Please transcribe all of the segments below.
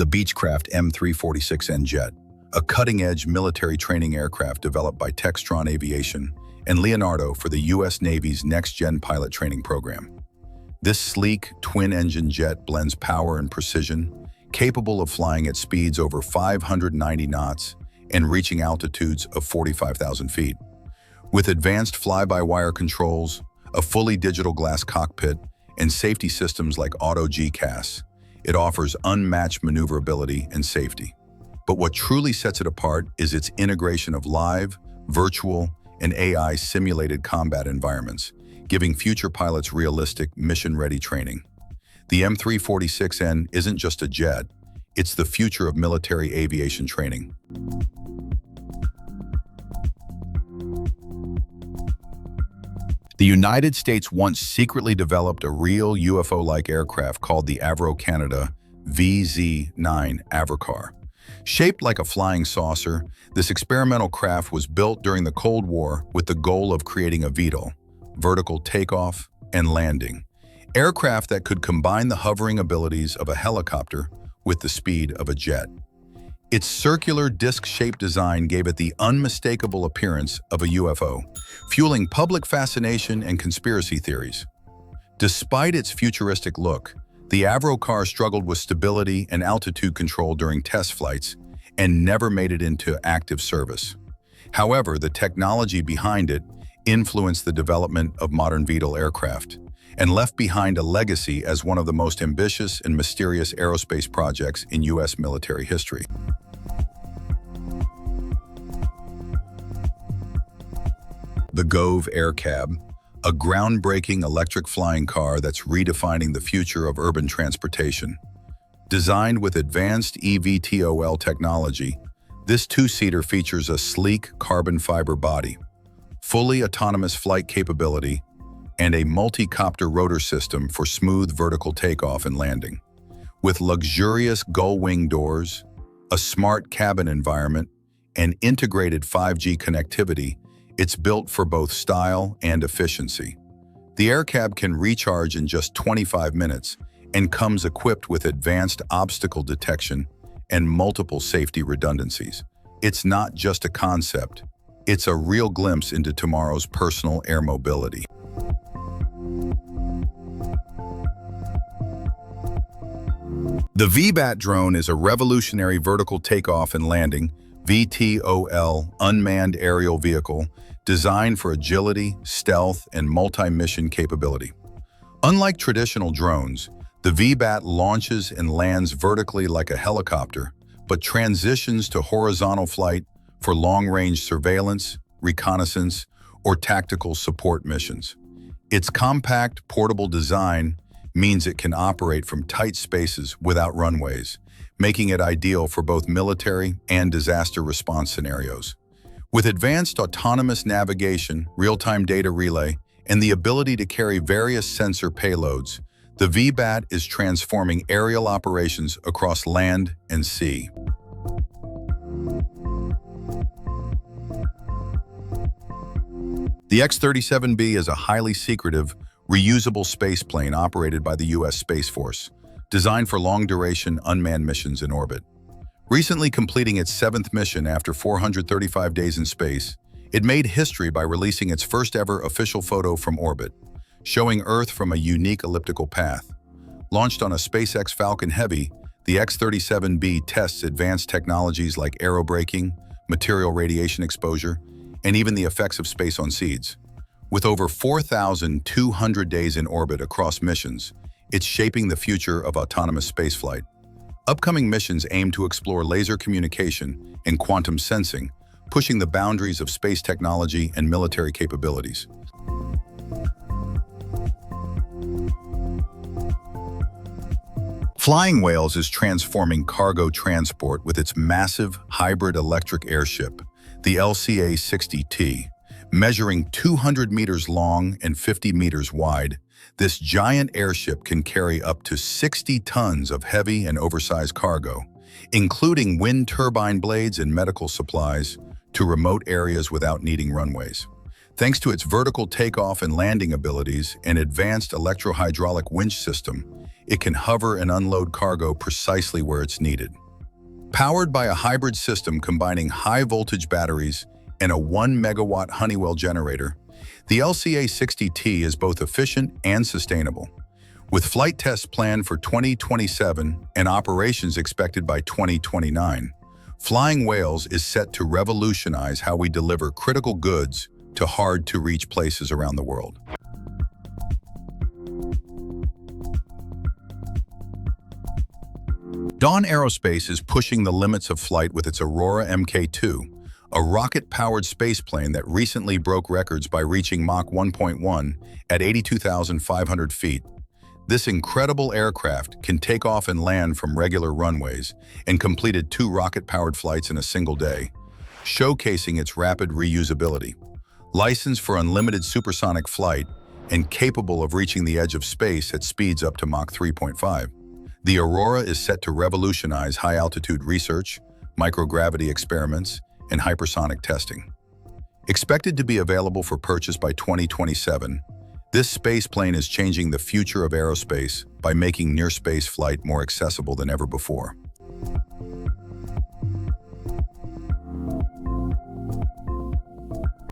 the Beechcraft M-346N Jet, a cutting-edge military training aircraft developed by Textron Aviation and Leonardo for the U.S. Navy's next-gen pilot training program. This sleek, twin-engine jet blends power and precision, capable of flying at speeds over 590 knots and reaching altitudes of 45,000 feet. With advanced fly-by-wire controls, a fully digital glass cockpit, and safety systems like Auto GCAS, it offers unmatched maneuverability and safety. But what truly sets it apart is its integration of live, virtual, and AI-simulated combat environments, giving future pilots realistic, mission-ready training. The M346N isn't just a jet, it's the future of military aviation training. The United States once secretly developed a real UFO-like aircraft called the Avro Canada VZ-9 Avrocar. Shaped like a flying saucer, this experimental craft was built during the Cold War with the goal of creating a VTOL, vertical takeoff and landing, aircraft that could combine the hovering abilities of a helicopter with the speed of a jet. Its circular disc-shaped design gave it the unmistakable appearance of a UFO, fueling public fascination and conspiracy theories. Despite its futuristic look, the Avrocar struggled with stability and altitude control during test flights and never made it into active service. However, the technology behind it influenced the development of modern VTOL aircraft and left behind a legacy as one of the most ambitious and mysterious aerospace projects in U.S. military history. The Gove Aircab, a groundbreaking electric flying car that's redefining the future of urban transportation. Designed with advanced eVTOL technology, this two-seater features a sleek carbon fiber body, fully autonomous flight capability, and a multi-copter rotor system for smooth vertical takeoff and landing. With luxurious gull-wing doors, a smart cabin environment, and integrated 5G connectivity, it's built for both style and efficiency. The Aircab can recharge in just 25 minutes and comes equipped with advanced obstacle detection and multiple safety redundancies. It's not just a concept, it's a real glimpse into tomorrow's personal air mobility. The VBAT drone is a revolutionary vertical takeoff and landing VTOL unmanned aerial vehicle designed for agility, stealth, and multi-mission capability. Unlike traditional drones, the VBAT launches and lands vertically like a helicopter, but transitions to horizontal flight for long-range surveillance, reconnaissance, or tactical support missions. Its compact, portable design means it can operate from tight spaces without runways, making it ideal for both military and disaster response scenarios. With advanced autonomous navigation, real-time data relay, and the ability to carry various sensor payloads, the VBAT is transforming aerial operations across land and sea. The X-37B is a highly secretive, reusable spaceplane operated by the U.S. Space Force, designed for long-duration unmanned missions in orbit. Recently completing its 7th mission after 435 days in space, it made history by releasing its first-ever official photo from orbit, showing Earth from a unique elliptical path. Launched on a SpaceX Falcon Heavy, the X-37B tests advanced technologies like aerobraking, material radiation exposure, and even the effects of space on seeds. With over 4,200 days in orbit across missions, it's shaping the future of autonomous spaceflight. Upcoming missions aim to explore laser communication and quantum sensing, pushing the boundaries of space technology and military capabilities. Flying Whales is transforming cargo transport with its massive hybrid electric airship, the LCA-60T. Measuring 200 meters long and 50 meters wide, this giant airship can carry up to 60 tons of heavy and oversized cargo, including wind turbine blades and medical supplies, to remote areas without needing runways. Thanks to its vertical takeoff and landing abilities and advanced electro-hydraulic winch system, it can hover and unload cargo precisely where it's needed. Powered by a hybrid system combining high-voltage batteries and a 1 megawatt Honeywell generator, the LCA-60T is both efficient and sustainable. With flight tests planned for 2027 and operations expected by 2029, Flying Whales is set to revolutionize how we deliver critical goods to hard-to-reach places around the world. Dawn Aerospace is pushing the limits of flight with its Aurora Mk2, a rocket-powered spaceplane that recently broke records by reaching Mach 1.1 at 82,500 feet. This incredible aircraft can take off and land from regular runways and completed 2 rocket-powered flights in a single day, showcasing its rapid reusability. Licensed for unlimited supersonic flight and capable of reaching the edge of space at speeds up to Mach 3.5, the Aurora is set to revolutionize high-altitude research, microgravity experiments, and hypersonic testing. Expected to be available for purchase by 2027, this spaceplane is changing the future of aerospace by making near-space flight more accessible than ever before.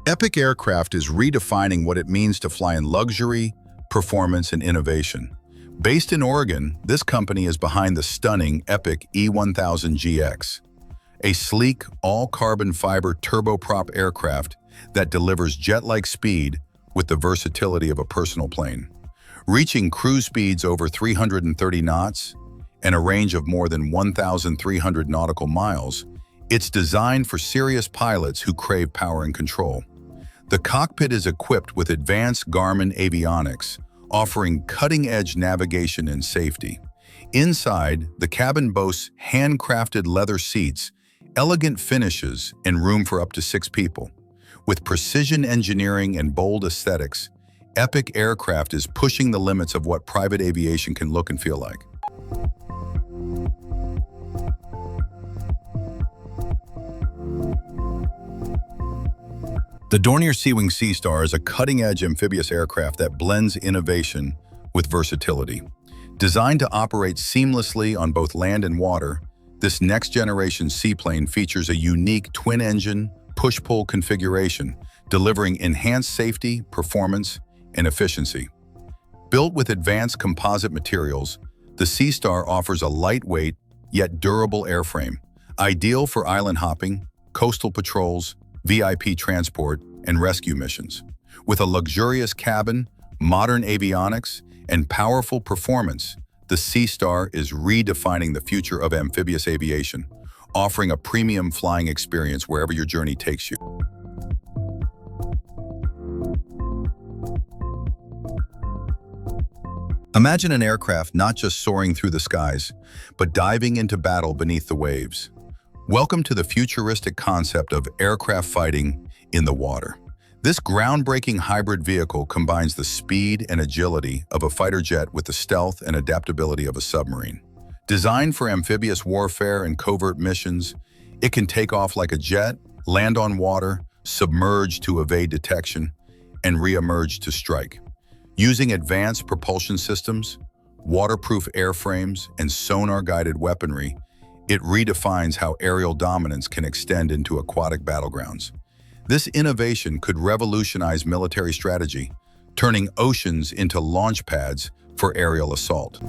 Epic Aircraft is redefining what it means to fly in luxury, performance, and innovation. Based in Oregon, this company is behind the stunning Epic E1000GX, a sleek, all-carbon fiber turboprop aircraft that delivers jet-like speed with the versatility of a personal plane. Reaching cruise speeds over 330 knots and a range of more than 1,300 nautical miles, it's designed for serious pilots who crave power and control. The cockpit is equipped with advanced Garmin avionics, offering cutting-edge navigation and safety. Inside, the cabin boasts handcrafted leather seats, elegant finishes, and room for up to 6 people. With precision engineering and bold aesthetics, Epic Aircraft is pushing the limits of what private aviation can look and feel like. The Dornier Seawing Seastar is a cutting-edge amphibious aircraft that blends innovation with versatility. Designed to operate seamlessly on both land and water, this next-generation seaplane features a unique twin-engine, push-pull configuration, delivering enhanced safety, performance, and efficiency. Built with advanced composite materials, the Seastar offers a lightweight yet durable airframe, ideal for island hopping, coastal patrols, VIP transport, and rescue missions. With a luxurious cabin, modern avionics, and powerful performance, the Seastar is redefining the future of amphibious aviation, offering a premium flying experience wherever your journey takes you. Imagine an aircraft not just soaring through the skies, but diving into battle beneath the waves. Welcome to the futuristic concept of aircraft fighting in the water. This groundbreaking hybrid vehicle combines the speed and agility of a fighter jet with the stealth and adaptability of a submarine. Designed for amphibious warfare and covert missions, it can take off like a jet, land on water, submerge to evade detection, and re-emerge to strike. Using advanced propulsion systems, waterproof airframes, and sonar-guided weaponry, it redefines how aerial dominance can extend into aquatic battlegrounds. This innovation could revolutionize military strategy, turning oceans into launch pads for aerial assault.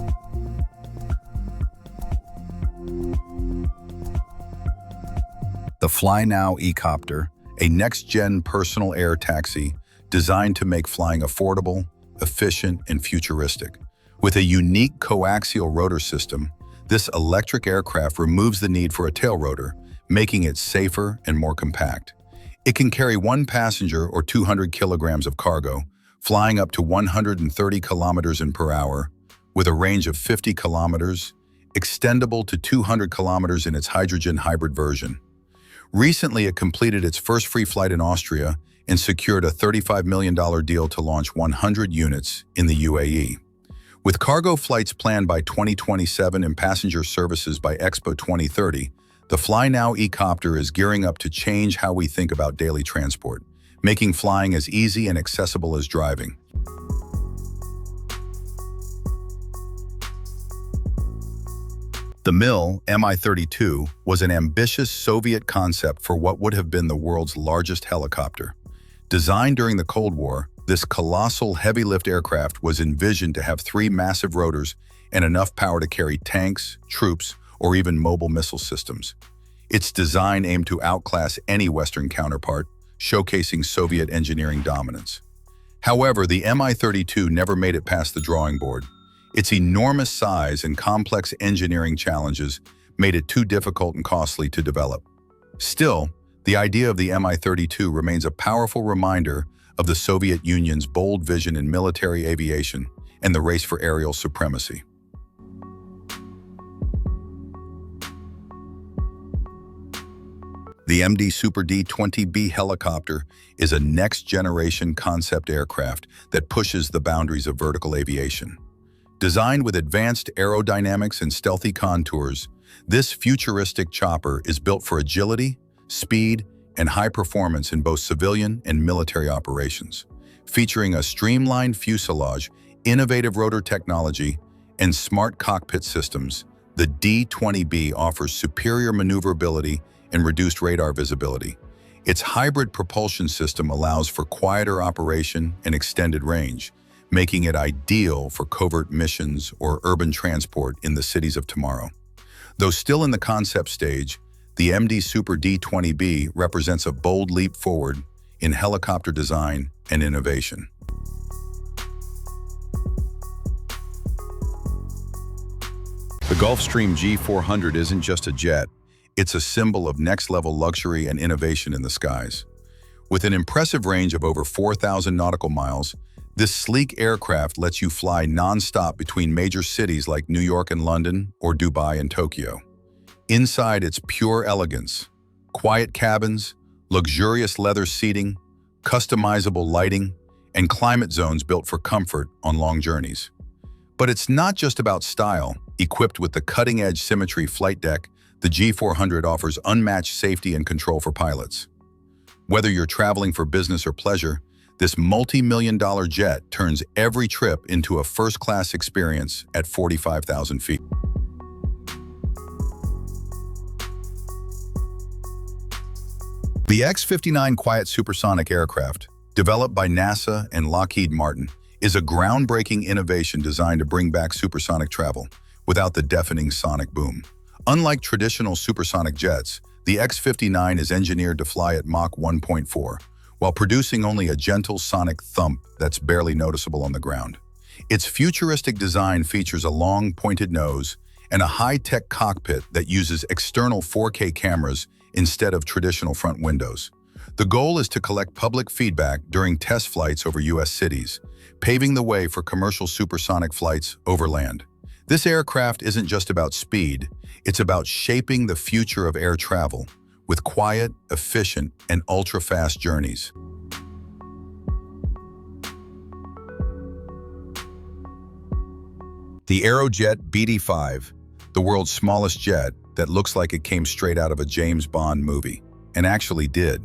The FlyNow eCopter, a next-gen personal air taxi designed to make flying affordable, efficient, and futuristic. With a unique coaxial rotor system, this electric aircraft removes the need for a tail rotor, making it safer and more compact. It can carry 1 passenger or 200 kilograms of cargo, flying up to 130 kilometers per hour, with a range of 50 kilometers, extendable to 200 kilometers in its hydrogen hybrid version. Recently, it completed its first free flight in Austria and secured a $35 million deal to launch 100 units in the UAE. With cargo flights planned by 2027 and passenger services by Expo 2030, the FlyNow eCopter is gearing up to change how we think about daily transport, making flying as easy and accessible as driving. The Mi-32 was an ambitious Soviet concept for what would have been the world's largest helicopter. Designed during the Cold War, this colossal heavy-lift aircraft was envisioned to have 3 massive rotors and enough power to carry tanks, troops, or even mobile missile systems. Its design aimed to outclass any Western counterpart, showcasing Soviet engineering dominance. However, the Mi-32 never made it past the drawing board. Its enormous size and complex engineering challenges made it too difficult and costly to develop. Still, the idea of the Mi-32 remains a powerful reminder of the Soviet Union's bold vision in military aviation and the race for aerial supremacy. The MD Super D-20B helicopter is a next-generation concept aircraft that pushes the boundaries of vertical aviation. Designed with advanced aerodynamics and stealthy contours, this futuristic chopper is built for agility, speed, and high performance in both civilian and military operations. Featuring a streamlined fuselage, innovative rotor technology, and smart cockpit systems, the D-20B offers superior maneuverability and reduced radar visibility. Its hybrid propulsion system allows for quieter operation and extended range, making it ideal for covert missions or urban transport in the cities of tomorrow. Though still in the concept stage, the MD Super D-20B represents a bold leap forward in helicopter design and innovation. The Gulfstream G400 isn't just a jet, it's a symbol of next-level luxury and innovation in the skies. With an impressive range of over 4,000 nautical miles, this sleek aircraft lets you fly non-stop between major cities like New York and London or Dubai and Tokyo. Inside, it's pure elegance. Quiet cabins, luxurious leather seating, customizable lighting, and climate zones built for comfort on long journeys. But it's not just about style. Equipped with the cutting-edge Symmetry flight deck, the G400 offers unmatched safety and control for pilots. Whether you're traveling for business or pleasure, this multi-million-dollar jet turns every trip into a first-class experience at 45,000 feet. The X-59 quiet supersonic aircraft, developed by NASA and Lockheed Martin, is a groundbreaking innovation designed to bring back supersonic travel without the deafening sonic boom. Unlike traditional supersonic jets, the X-59 is engineered to fly at Mach 1.4, while producing only a gentle sonic thump that's barely noticeable on the ground. Its futuristic design features a long, pointed nose and a high-tech cockpit that uses external 4K cameras instead of traditional front windows. The goal is to collect public feedback during test flights over U.S. cities, paving the way for commercial supersonic flights over land. This aircraft isn't just about speed, it's about shaping the future of air travel with quiet, efficient, and ultra-fast journeys. The Aerojet BD-5, the world's smallest jet that looks like it came straight out of a James Bond movie, and actually did.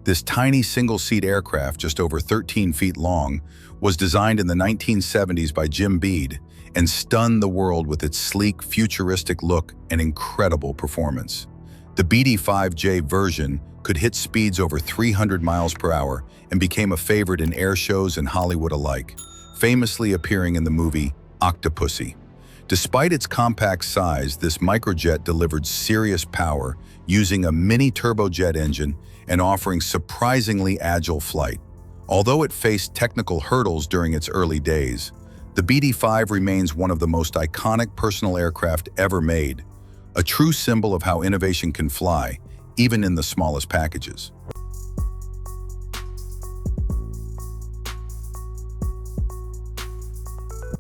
This tiny single-seat aircraft, just over 13 feet long, was designed in the 1970s by Jim Bede and stunned the world with its sleek, futuristic look and incredible performance. The BD-5J version could hit speeds over 300 miles per hour and became a favorite in air shows and Hollywood alike, famously appearing in the movie Octopussy. Despite its compact size, this microjet delivered serious power using a mini turbojet engine and offering surprisingly agile flight. Although it faced technical hurdles during its early days, the BD-5 remains one of the most iconic personal aircraft ever made, a true symbol of how innovation can fly, even in the smallest packages.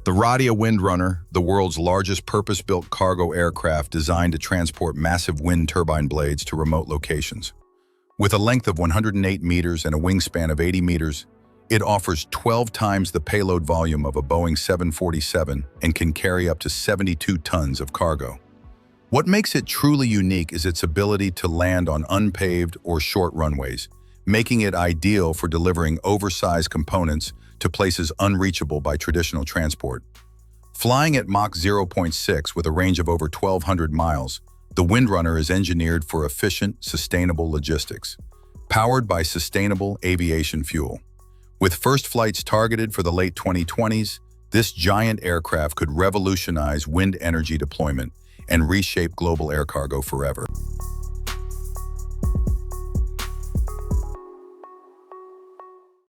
The Radia WindRunner, the world's largest purpose-built cargo aircraft designed to transport massive wind turbine blades to remote locations. With a length of 108 meters and a wingspan of 80 meters, it offers 12 times the payload volume of a Boeing 747 and can carry up to 72 tons of cargo. What makes it truly unique is its ability to land on unpaved or short runways, making it ideal for delivering oversized components to places unreachable by traditional transport. Flying at Mach 0.6 with a range of over 1,200 miles, the WindRunner is engineered for efficient, sustainable logistics, powered by sustainable aviation fuel. With first flights targeted for the late 2020s, this giant aircraft could revolutionize wind energy deployment and reshape global air cargo forever.